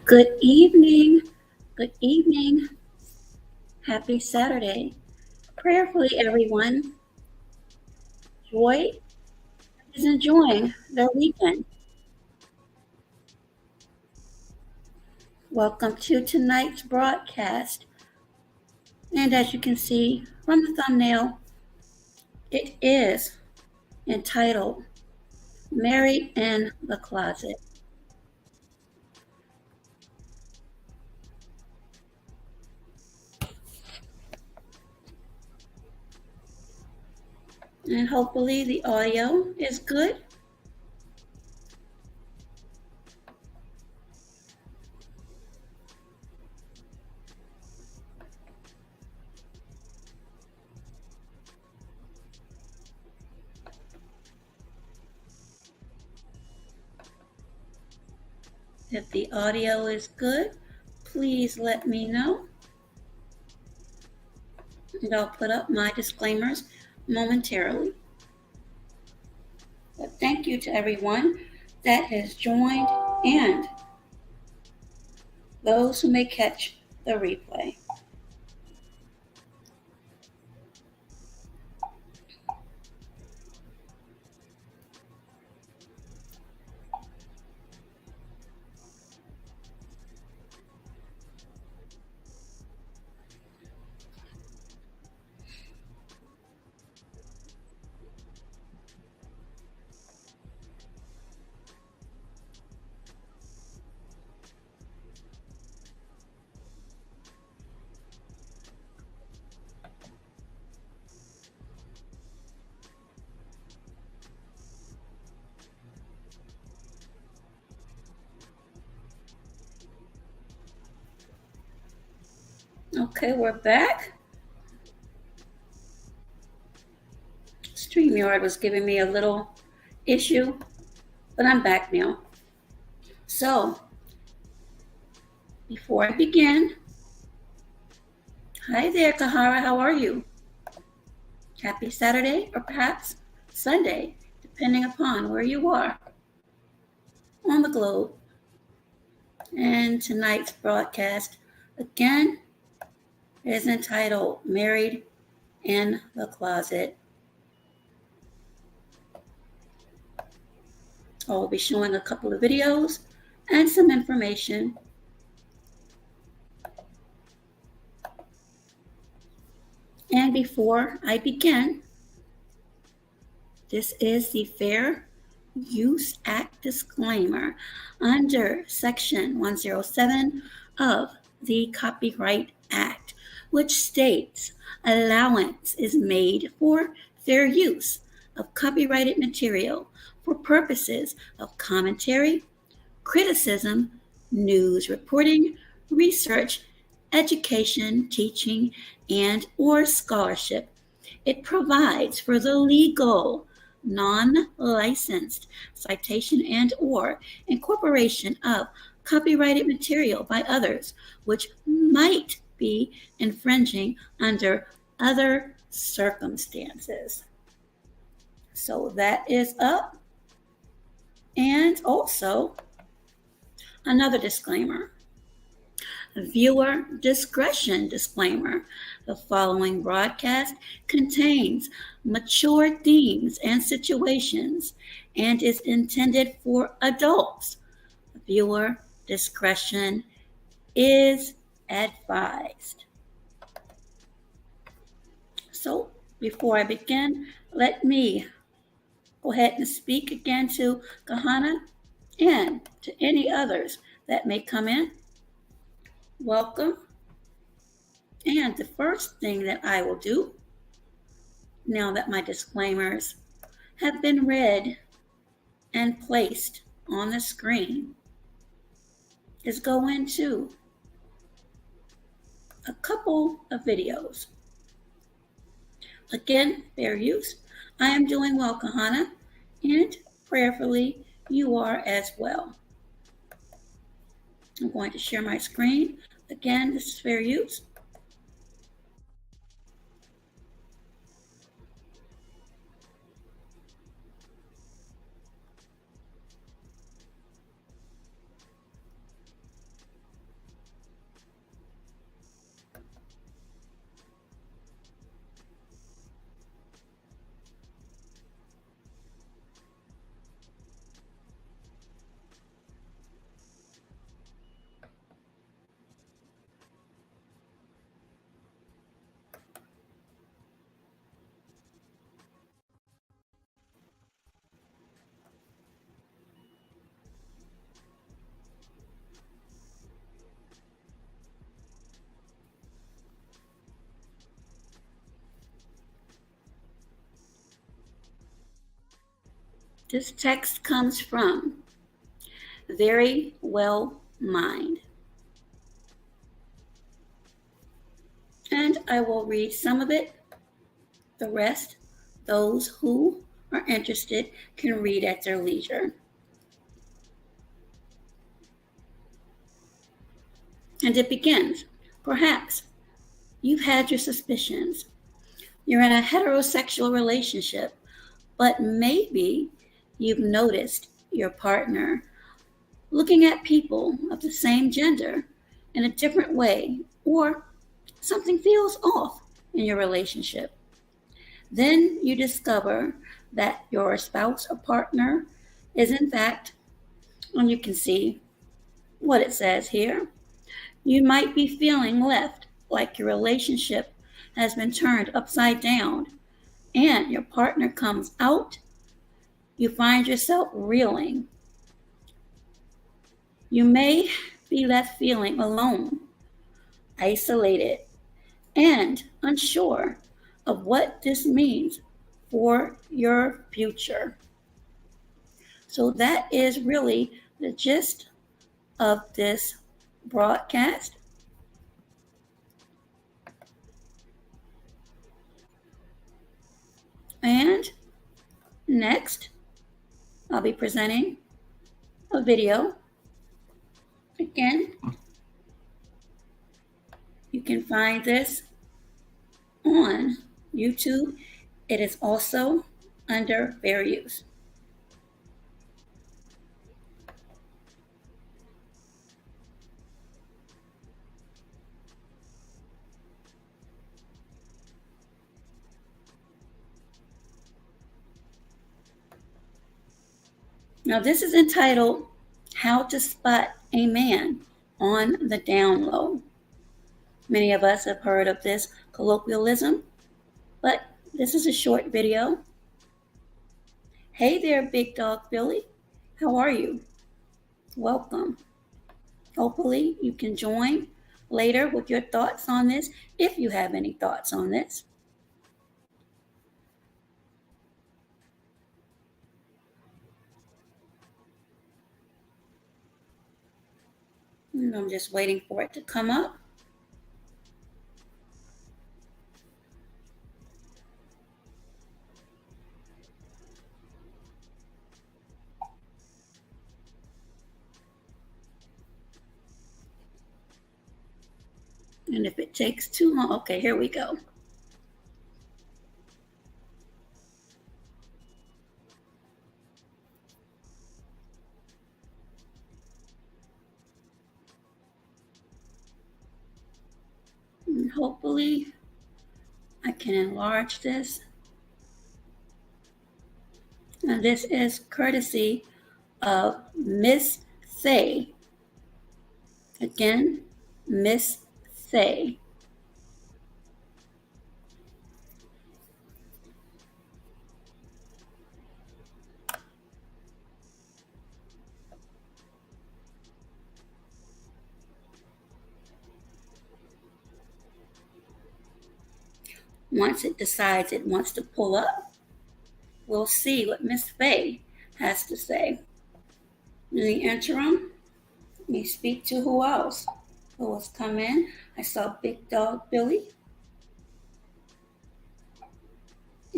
Good evening. Good evening. Happy Saturday. Prayerfully, everyone, joy is enjoying their weekend. Welcome to tonight's broadcast. And as you can see from the thumbnail, it is entitled Married in the Closet. And hopefully the audio is good. If the audio is good, please let me know. And I'll put up my disclaimers momentarily. But thank you to everyone that has joined and those who may catch the replay. Okay, we're back. StreamYard was giving me a little issue, but I'm back now. So, before I begin, hi there, Kahara, how are you? Happy Saturday, or perhaps Sunday, depending upon where you are on the globe. And tonight's broadcast, again, is entitled Married in the Closet. I'll be showing a couple of videos and some information. And before I begin, this is the Fair Use Act disclaimer under Section 107 of the Copyright Act, which states allowance is made for fair use of copyrighted material for purposes of commentary, criticism, news reporting, research, education, teaching, and or scholarship. It provides for the legal, non-licensed citation and or incorporation of copyrighted material by others, which might be infringing under other circumstances. So that is up. And also, another disclaimer. Viewer discretion disclaimer. The following broadcast contains mature themes and situations and is intended for adults. Viewer discretion is advised. So, before I begin, let me go ahead and speak again to Kahana and to any others that may come in. Welcome. And the first thing that I will do, now that my disclaimers have been read and placed on the screen, is go into a couple of videos. Again, fair use. I am doing well, Kahana, and prayerfully you are as well. I'm going to share my screen. Again, this is fair use. This text comes from Very Well Mind. And I will read some of it. The rest, those who are interested can read at their leisure. And it begins. Perhaps you've had your suspicions. You're in a heterosexual relationship, but maybe you've noticed your partner looking at people of the same gender in a different way, or something feels off in your relationship. Then you discover that your spouse or partner is in fact, and you can see what it says here, you might be feeling left like your relationship has been turned upside down and your partner comes out, you find yourself reeling. You may be left feeling alone, isolated, and unsure of what this means for your future. So that is really the gist of this broadcast. And next, I'll be presenting a video. Again, you can find this on YouTube. It is also under fair use. Now, this is entitled How to Spot a Man on the Down Low. Many of us have heard of this colloquialism, but this is a short video. Hey there, Big Dog Billy. How are you? Welcome. Hopefully you can join later with your thoughts on this, if you have any thoughts on this. And I'm just waiting for it to come up. And if it takes too long, okay, here we go. And hopefully I can enlarge this. And this is courtesy of Miss Fayes. Again, Miss Fayes. Once it decides it wants to pull up, we'll see what Miss Fayes has to say. In the interim, let me speak to who else? Who has come in? I saw Big Dog Billy.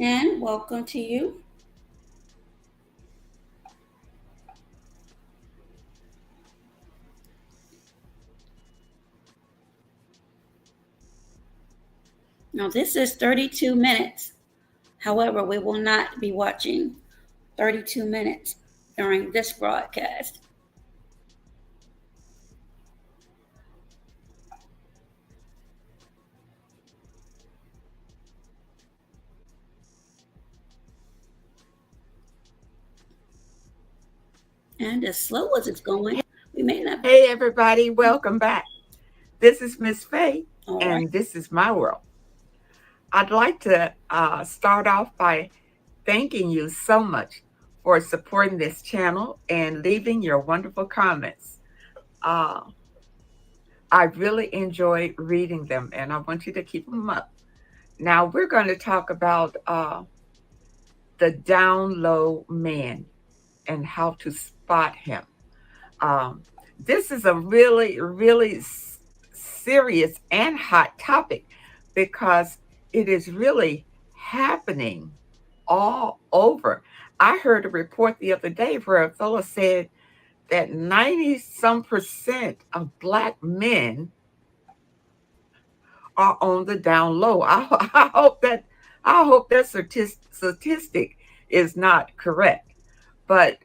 And welcome to you. Now this is 32 minutes. However, we will not be watching 32 minutes during this broadcast. And as slow as it's going, we may not. Hey, everybody, welcome back. This is Miss Fayes, and this is my world. I'd like to start off by thanking you so much for supporting this channel and leaving your wonderful comments. I really enjoy reading them, and I want you to keep them up. Now, we're going to talk about the down low man. and how to spot him. Um, this is a really, really serious and hot topic because it is really happening all over. I heard a report the other day where a fellow said that 90 some percent of Black men are on the down low. I hope that statistic is not correct, but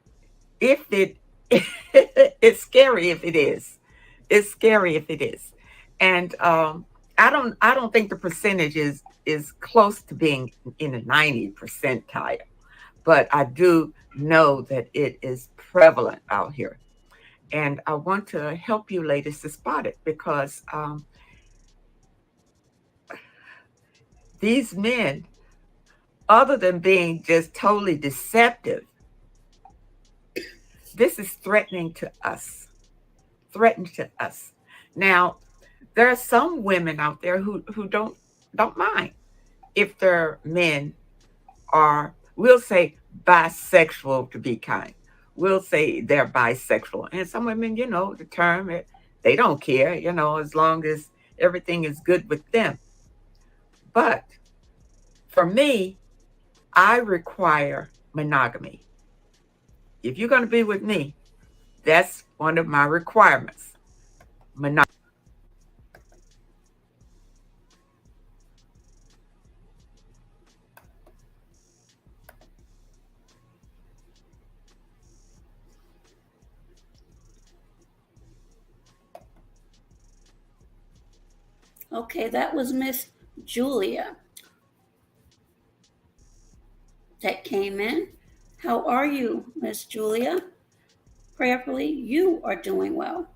if it it's scary if it is. It's scary if it is. And I don't think the percentage is close to being in the 90 percentile, but I do know that it is prevalent out here. And I want to help you ladies to spot it because these men, other than being just totally deceptive, this is threatening to us. Threatening to us. Now, there are some women out there who don't mind if their men are, we'll say, bisexual to be kind. We'll say they're bisexual. And some women, the term, they don't care, as long as everything is good with them. But for me, I require monogamy. If you're going to be with me, that's one of my requirements. Monogamy. Okay, that was Miss Julia that came in. How are you, Miss Julia? Prayerfully, you are doing well.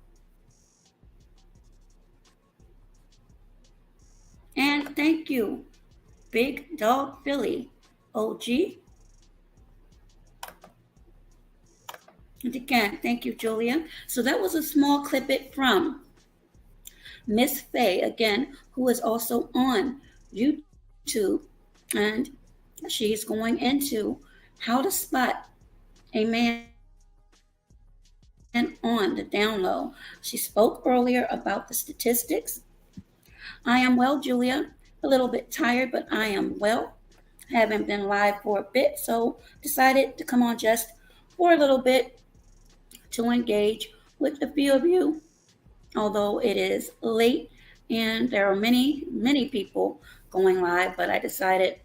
And thank you, Big Dog Philly, OG. And again, thank you, Julia. So that was a small clippet from Miss Faye, again, who is also on YouTube. And she's going into how to spot a man on the down low. She spoke earlier about the statistics. I am well, Julia. A little bit tired, but I am well. Haven't been live for a bit, so decided to come on just for a little bit to engage with a few of you, although it is late and there are many, many people going live, but I decided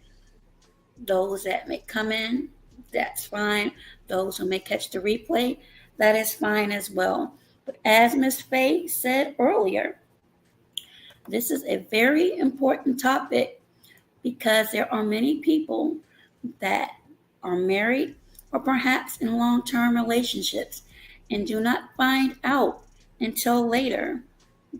those that may come in, that's fine. Those who may catch the replay, that is fine as well. But as Miss Faye said earlier, this is a very important topic because there are many people that are married or perhaps in long-term relationships and do not find out until later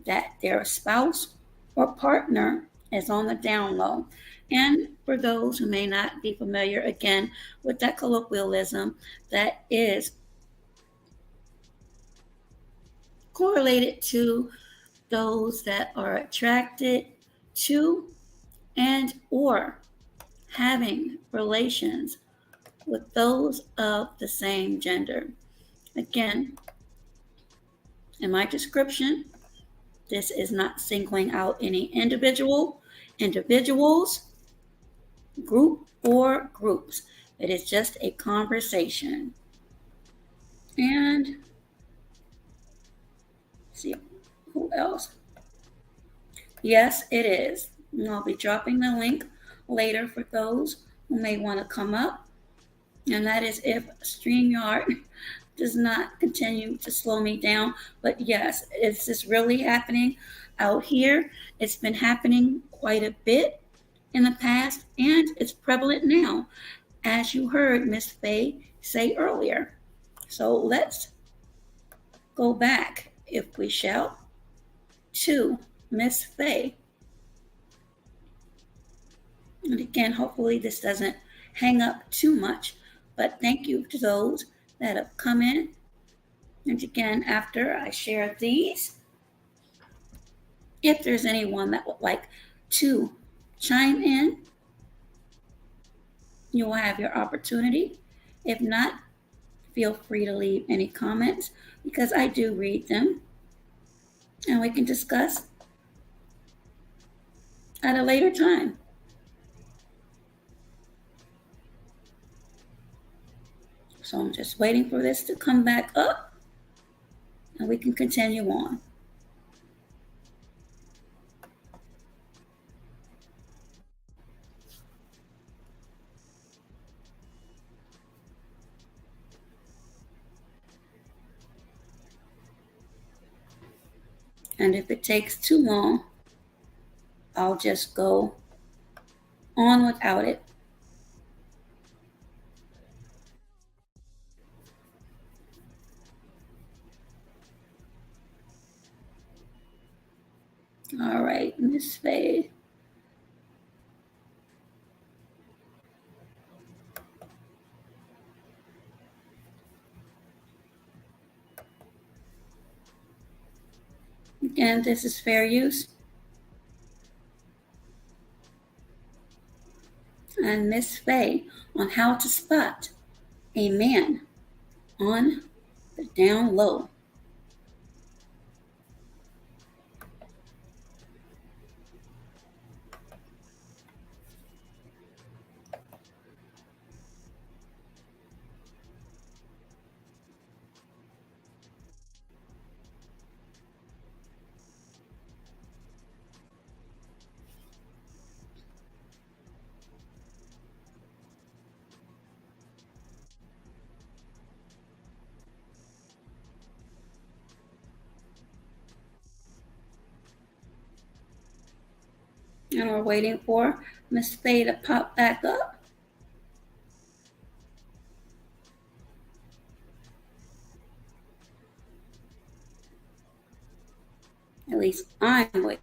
that their spouse or partner is on the down low. And for those who may not be familiar, again, with that colloquialism, that is correlated to those that are attracted to and or having relations with those of the same gender. Again, in my description, this is not singling out any individuals, group, or groups. It is just a conversation. And see who else. Yes, it is. And I'll be dropping the link later for those who may want to come up. And that is if StreamYard does not continue to slow me down. But yes, it's just really happening out here. It's been happening quite a bit in the past, and it's prevalent now, as you heard Miss Faye say earlier. So let's go back, if we shall, to Miss Faye. And again, hopefully this doesn't hang up too much, but thank you to those that have come in. And again, after I share these, if there's anyone that would like to chime in, you will have your opportunity. If not, feel free to leave any comments because I do read them and we can discuss at a later time. So I'm just waiting for this to come back up and we can continue on. And if it takes too long, I'll just go on without it. All right, Miss Fayes. Again, this is fair use. And Miss Fay on how to spot a man on the down low. And we're waiting for Miss Fay to pop back up. At least I'm waiting.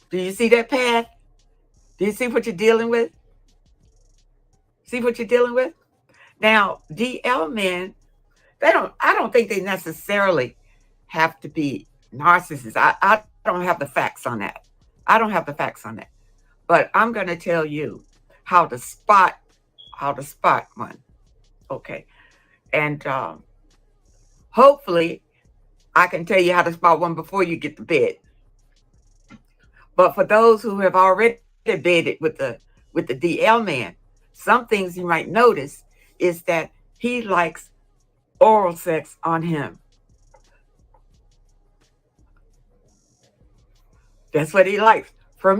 Do you see that path? Do you see what you're dealing with? See what you're dealing with? Now, DL men, I don't think they necessarily have to be narcissists. I don't have the facts on that. I don't have the facts on that. But I'm going to tell you how to spot one. Okay. And hopefully I can tell you how to spot one before you get to bed. But for those who have already bedded with the DL man, some things you might notice is that he likes oral sex on him. That's what he likes. For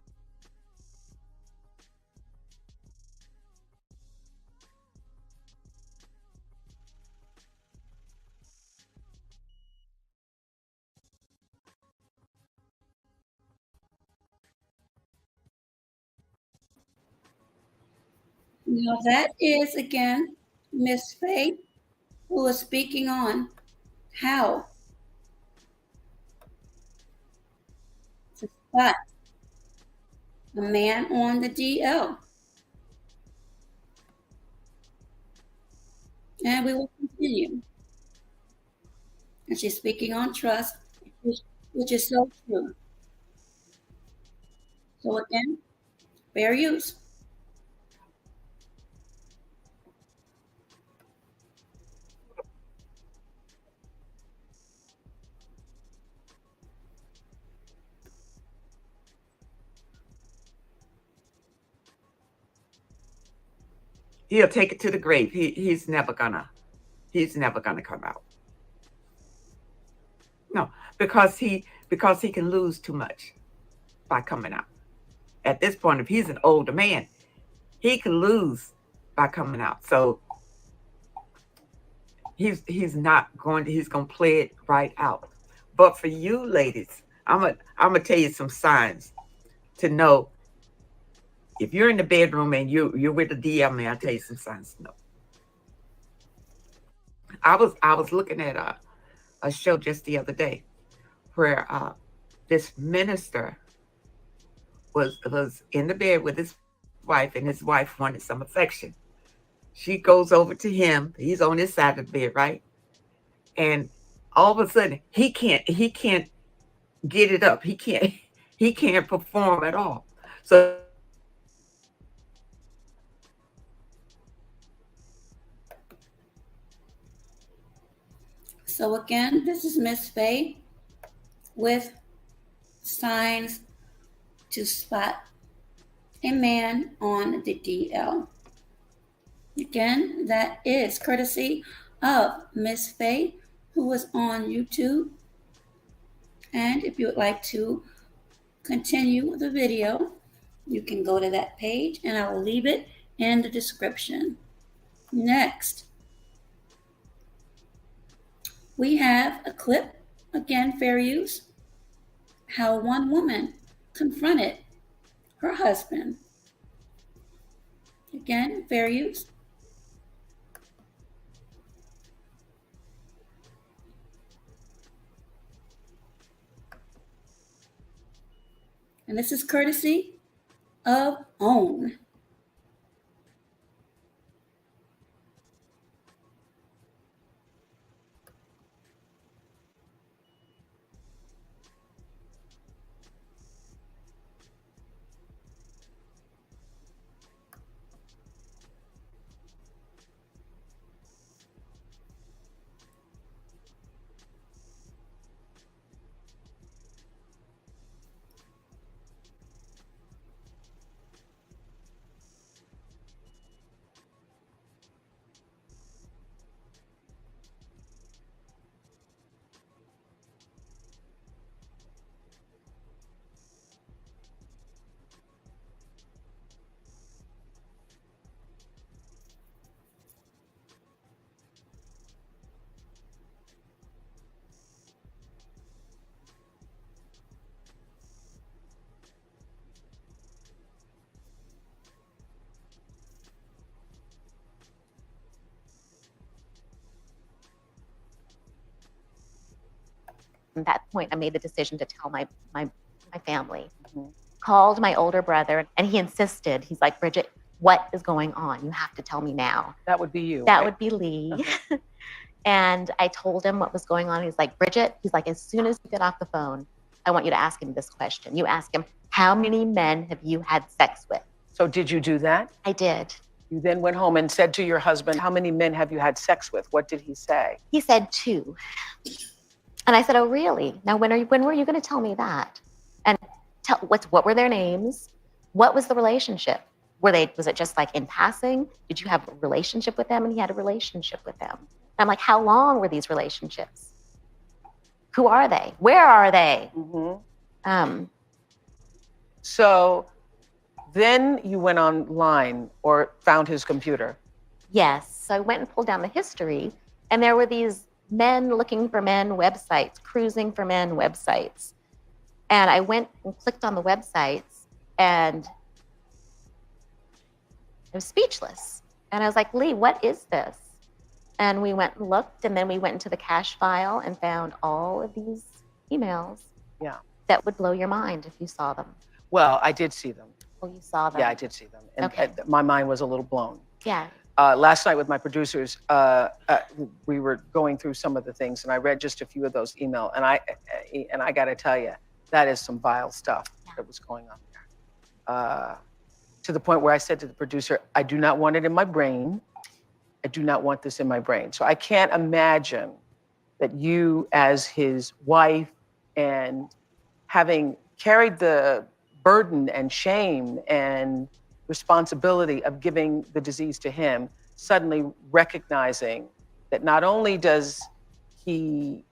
Now that is again Miss Faye, who is speaking on how to spot a man on the DL. And we will continue. And she's speaking on trust, which is so true. So again, fair use. he'll take it to the grave. He's never gonna come out. No, because he can lose too much by coming out. At this point, if he's an older man, he can lose by coming out. So he's not going to, he's gonna play it right out. But for you ladies, I'm gonna tell you some signs to know if you're in the bedroom and you're with the DM man. I'll tell you some signs to know. I was looking at a show just the other day where this minister was in the bed with his wife, and his wife wanted some affection. She goes over to him. He's on his side of the bed, right? And all of a sudden, he can't get it up. He can't perform at all. So So again, this is Miss Faye with signs to spot a man on the DL. Again, that is courtesy of Miss Faye, who is on YouTube. And if you would like to continue the video, you can go to that page and I will leave it in the description. Next, we have a clip, again, fair use, how one woman confronted her husband. Again, fair use. And this is courtesy of OWN. From that point, I made the decision to tell my family. called my older brother and he insisted. He's like, Bridget, what is going on? You have to tell me now. That would be you. That right? would be Lee. And I told him what was going on. He's like, Bridget, he's like, as soon as you get off the phone, I want you to ask him this question. You ask him, how many men have you had sex with? So did you do that? I did. You then went home and said to your husband, how many men have you had sex with? What did he say? He said 2. And I said, oh, really? Now, when were you going to tell me that? And what were their names? What was the relationship? Was it just like in passing? Did you have a relationship with them? And he had a relationship with them. And I'm like, how long were these relationships? Who are they? Where are they? Mm-hmm. So then you went online or found his computer. Yes. So I went and pulled down the history, and there were these men looking for men websites, cruising for men websites. And I went and clicked on the websites, and I was speechless. And I was like, Lee, what is this? And we went and looked, and then we went into the cache file and found all of these emails. Yeah. That would blow your mind if you saw them. Well, I did see them. Oh, you saw them? Yeah, I did see them. And Okay. my mind was a little blown. Yeah. Last night with my producers, we were going through some of the things, and I read just a few of those emails. And I got to tell you, that is some vile stuff that was going on there. To the point where I said to the producer, I do not want it in my brain. I do not want this in my brain. So I can't imagine that you, as his wife, and having carried the burden and shame and responsibility of giving the disease to him, suddenly recognizing that not only was he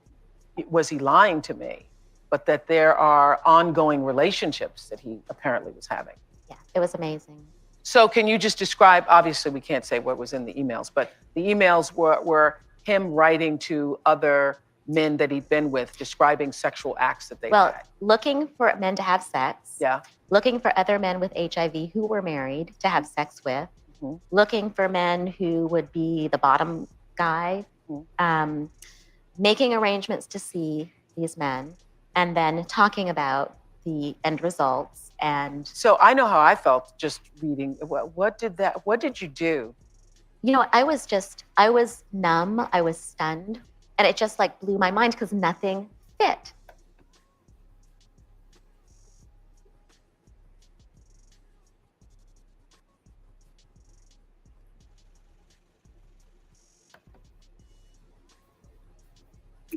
lying to me, but that there are ongoing relationships that he apparently was having. Yeah, it was amazing. So can you just describe, obviously we can't say what was in the emails, but the emails were him writing to other men that he'd been with, describing sexual acts that they had. Looking for men to have sex. Yeah. Looking for other men with HIV who were married to have sex with. Mm-hmm. Looking for men who would be the bottom guy. Mm-hmm. Making arrangements to see these men, and then talking about the end results. And so I know how I felt just reading. What did you do? You know, I was numb, I was stunned, and it just like blew my mind because nothing fit.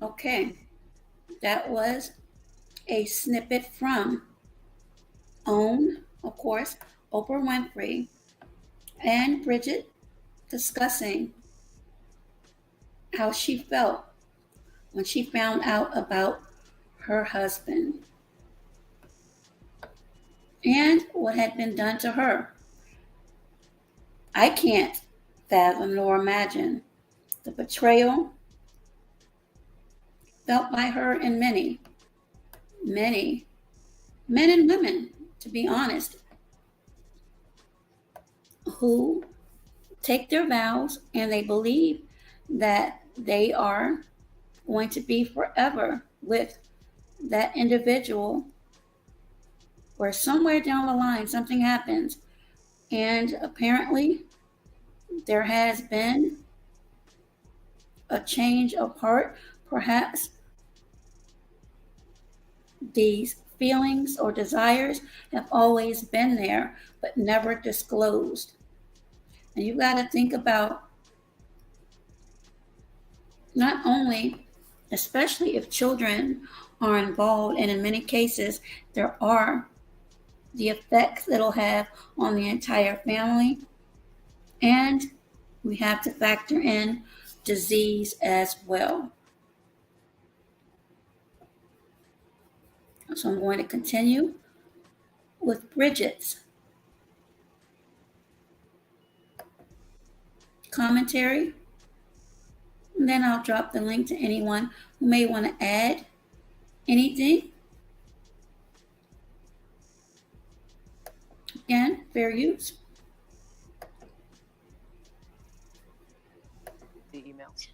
Okay, that was a snippet from OWN, of course, Oprah Winfrey, and Bridget discussing how she felt when she found out about her husband and what had been done to her. I can't fathom nor imagine the betrayal felt by her and many men and women, to be honest, who take their vows and they believe that they are going to be forever with that individual, where somewhere down the line something happens, and apparently there has been a change of heart. Perhaps these feelings or desires have always been there, but never disclosed. And you got to think about not only, especially if children are involved, and in many cases, there are the effects it'll have on the entire family. And we have to factor in disease as well. So I'm going to continue with Bridget's commentary. And then I'll drop the link to anyone who may want to add anything. Again, fair use. The emails.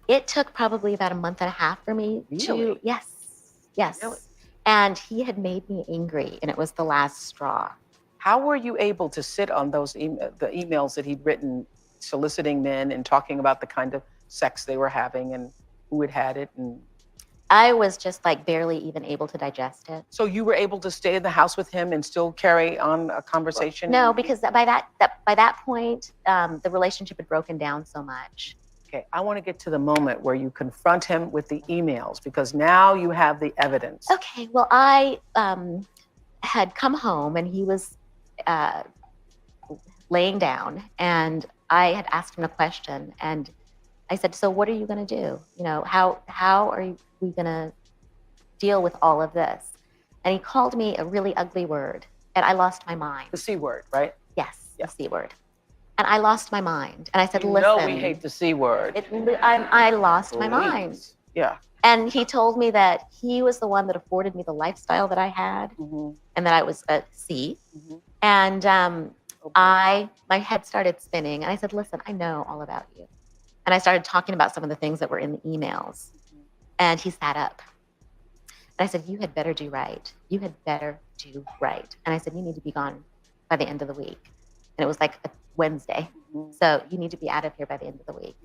It took probably about a month and a half for me Really? to, yes. Really? And he had made me angry, and it was the last straw. How were you able to sit on those the emails that he'd written soliciting men and talking about the kind of sex they were having and who had had it? And I was just like barely even able to digest it. so you were able to stay in the house with him and still carry on a conversation? No, because by that point, the relationship had broken down so much. Okay, I want to get to the moment where you confront him with the emails, because now you have the evidence. Okay, well, I had come home and he was laying down, and I had asked him a question, and I said, "So what are you going to do? You know, how are we going to deal with all of this?" And he called me a really ugly word, and I lost my mind. The C word, right? Yes, Yeah. the C word. And I lost my mind. And I said, You "Listen." know we hate the C word. I lost my mind. Please. Yeah. And he told me that he was the one that afforded me the lifestyle that I had, Mhm. and that I was a C. Mhm. And Okay. my head started spinning, and I said, "Listen, I know all about you." And I started talking about some of the things that were in the emails. And he sat up. And I said, "You had better do right. You had better do right." And I said, "You need to be gone by the end of the week." And it was like a Wednesday. Mhm. So you need to be out of here by the end of the week.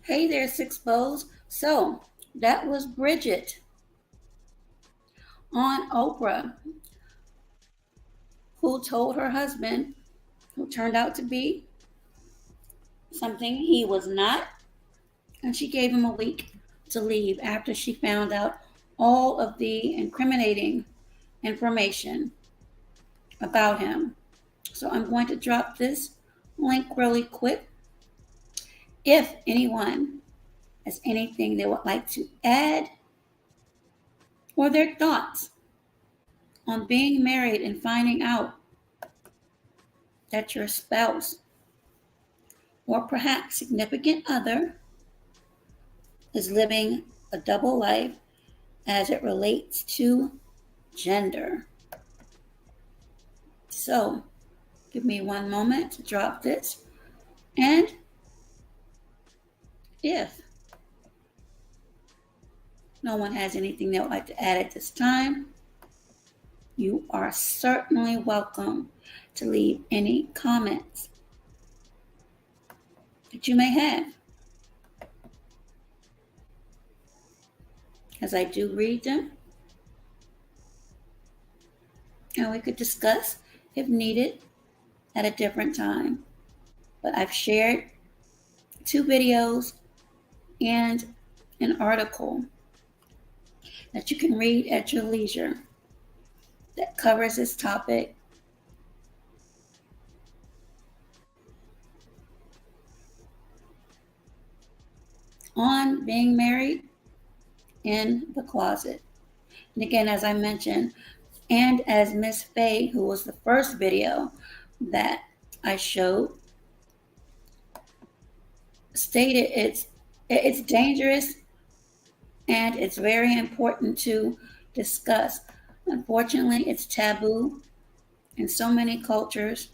Hey there, Six Bows. So that was Bridget on Oprah, who told her husband, who turned out to be something he was not, and she gave him a week to leave after she found out all of the incriminating information about him. So I'm going to drop this link really quick. If anyone has anything they would like to add or their thoughts on being married and finding out that your spouse or perhaps significant other is living a double life as it relates to gender. So, give me one moment to drop this. And if no one has anything they would like to add at this time, you are certainly welcome to leave any comments that you may have, as I do read them, and we could discuss if needed at a different time. But I've shared 2 videos and an article that you can read at your leisure that covers this topic. On being married in the closet. And again, as I mentioned, and as Miss Faye, who was the first video that I showed, stated, it's dangerous and it's very important to discuss. Unfortunately, it's taboo in so many cultures,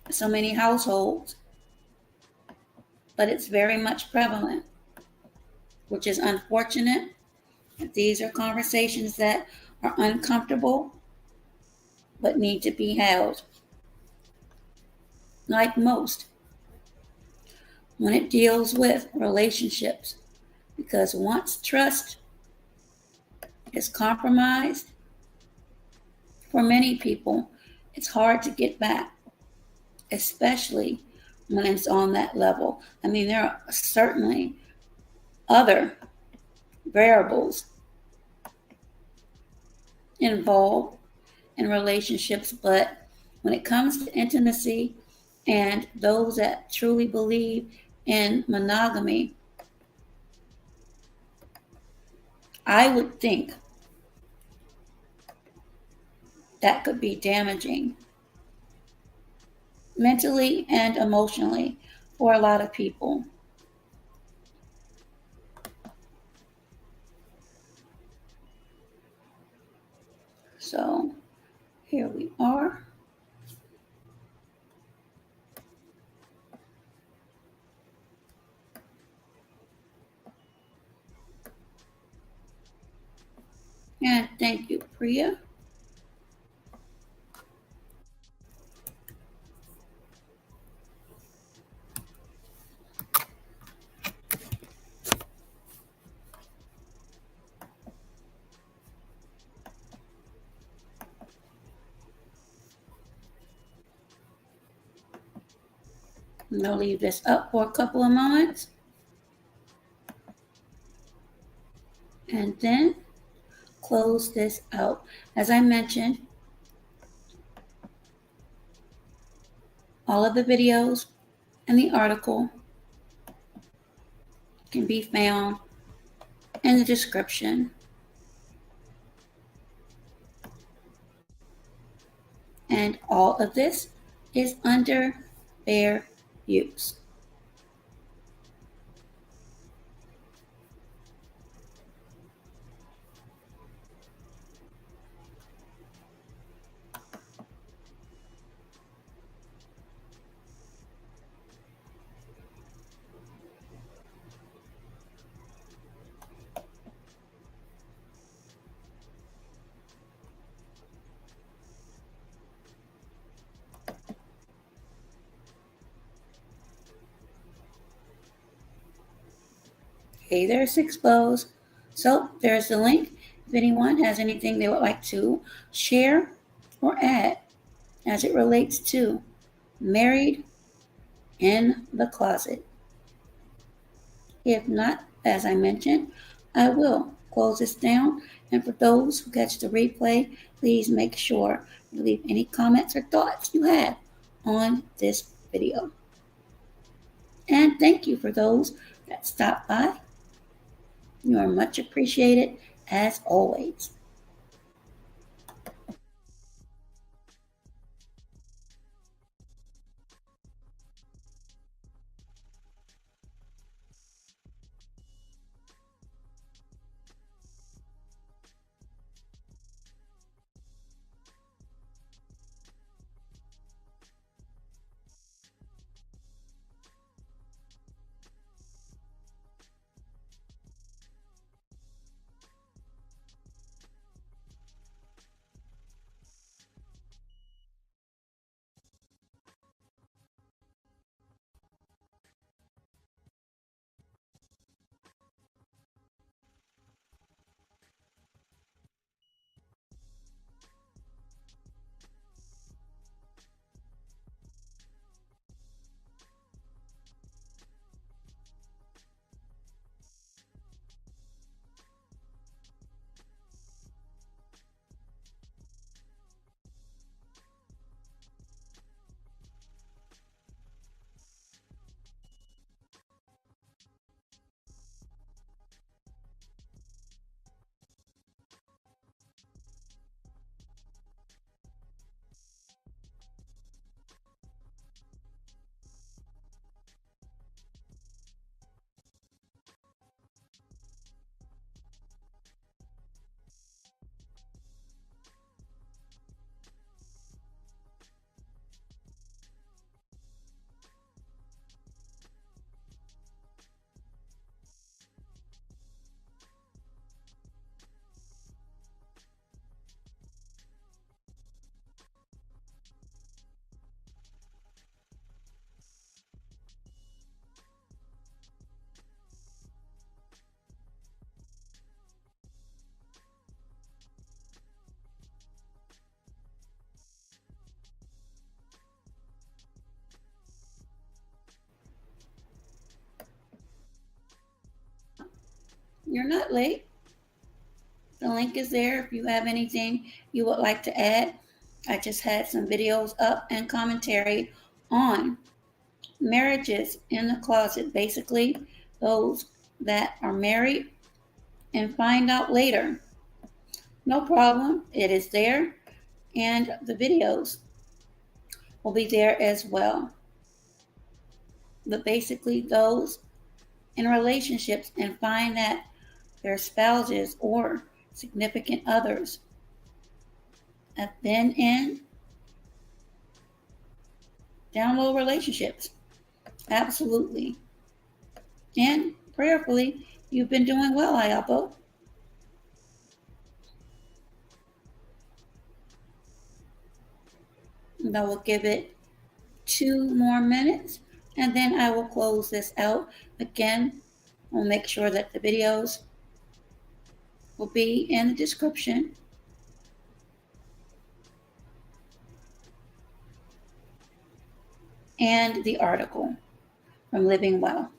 so many households, but it's very much prevalent, which is unfortunate. These are conversations that are uncomfortable but need to be held. Like most, when it deals with relationships, because once trust is compromised, for many people, it's hard to get back, especially when it's on that level. I mean, there are certainly other variables involved in relationships, but when it comes to intimacy and those that truly believe in monogamy, I would think that could be damaging mentally and emotionally for a lot of people. And thank you, Priya. I'm going to leave this up for a couple of moments. And then close this out. As I mentioned, all of the videos and the article can be found in the description. And all of this is under fair use. Okay, there's exposed. So there's the link. If anyone has anything they would like to share or add as it relates to married in the closet. If not, as I mentioned, I will close this down. And for those who catch the replay, please make sure you leave any comments or thoughts you have on this video. And thank you for those that stopped by. You are much appreciated as always. You're not late. The link is there if you have anything you would like to add. I just had some videos up and commentary on marriages in the closet. Basically, those that are married and find out later. No problem. It is there. And the videos will be there as well. But basically, those in relationships and find that their spouses or significant others have been in down low relationships. Absolutely. And prayerfully, you've been doing well, Ayapo. And I will give it 2 more minutes, and then I will close this out. Again, I'll make sure that the videos will be in the description. And the article from Living Well.